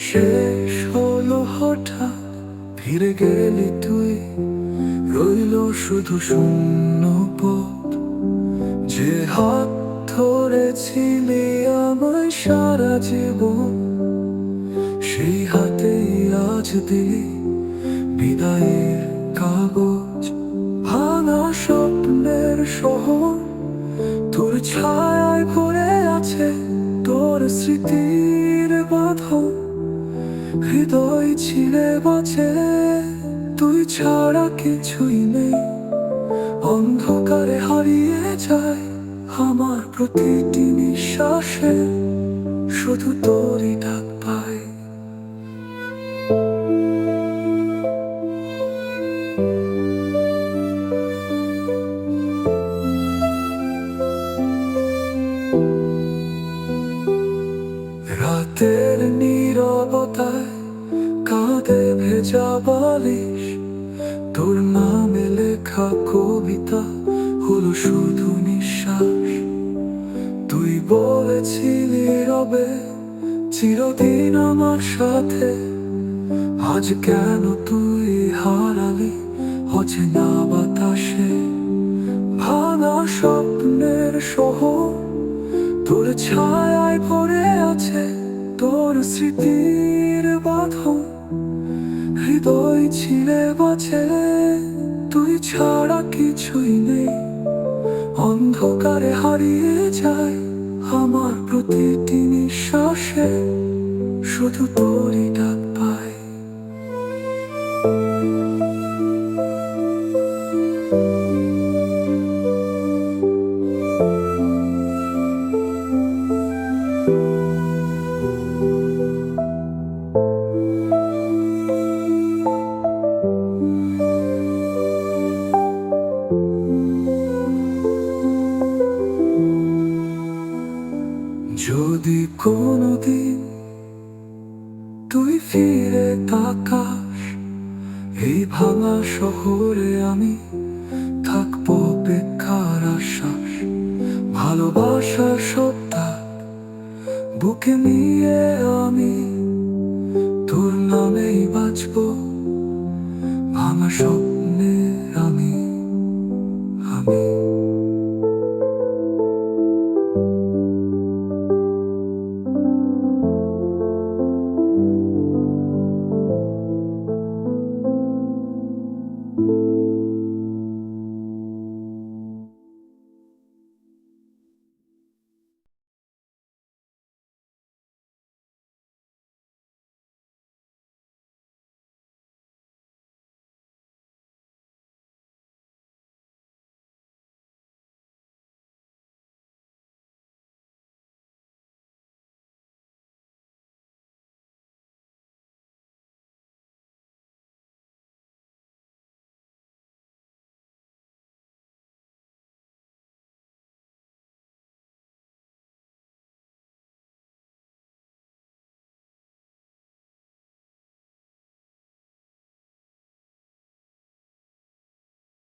শেষ হলো হঠাৎ, ফিরে গেলি তুই, রইল শুধু শূন্য পথ। যে হাত ধরেছিলি আমায় সারা জীবন, সেই হাতেই আজ দিলি বিদায়ের কাগজ। ভাঙা স্বপ্নের শহর তোর ছায়ায় ভরে আছে, তোর স্মৃতির বাঁধন হৃদয় ছিলে বাঁচে। তুই ছাড়া কিছুই নেই, অন্ধকারে হারিয়ে যায় আমার প্রতিটি নিঃশ্বাসে, শুধু তোরই ডাক পাই। রাতের নীরবতায় কাঁধে ভেজা বালিশ, তোর নামে লেখা কবিতা হলো শুধু নিঃশ্বাস। তুই বলেছিলি রবে চিরদিন আমার সাথে, আজ কেন তুই হারালি অচেনা বাতাসে। ভাঙা স্বপ্নের শহর তোর ছায়ায় ভরে আছে, তোর স্মৃতির বাঁধন হৃদয় ছিলে বাঁচে। তুই ছাড়া কিছুই নেই, অন্ধকারে হারিয়ে যায় আমার প্রতিটি নিঃশ্বাসে, শুধু তোরই ডাক পাই। যদি কোনোদিন তুই ফিরে তাকাস, এই ভাঙা শহরে আমি থাকবো বেকার আশ্বাস। ভালোবাসার সত্তা বুকে নিয়ে আমি তোর নামেই বাঁচবো, ভাঙা স্বপ্নে আমি আমি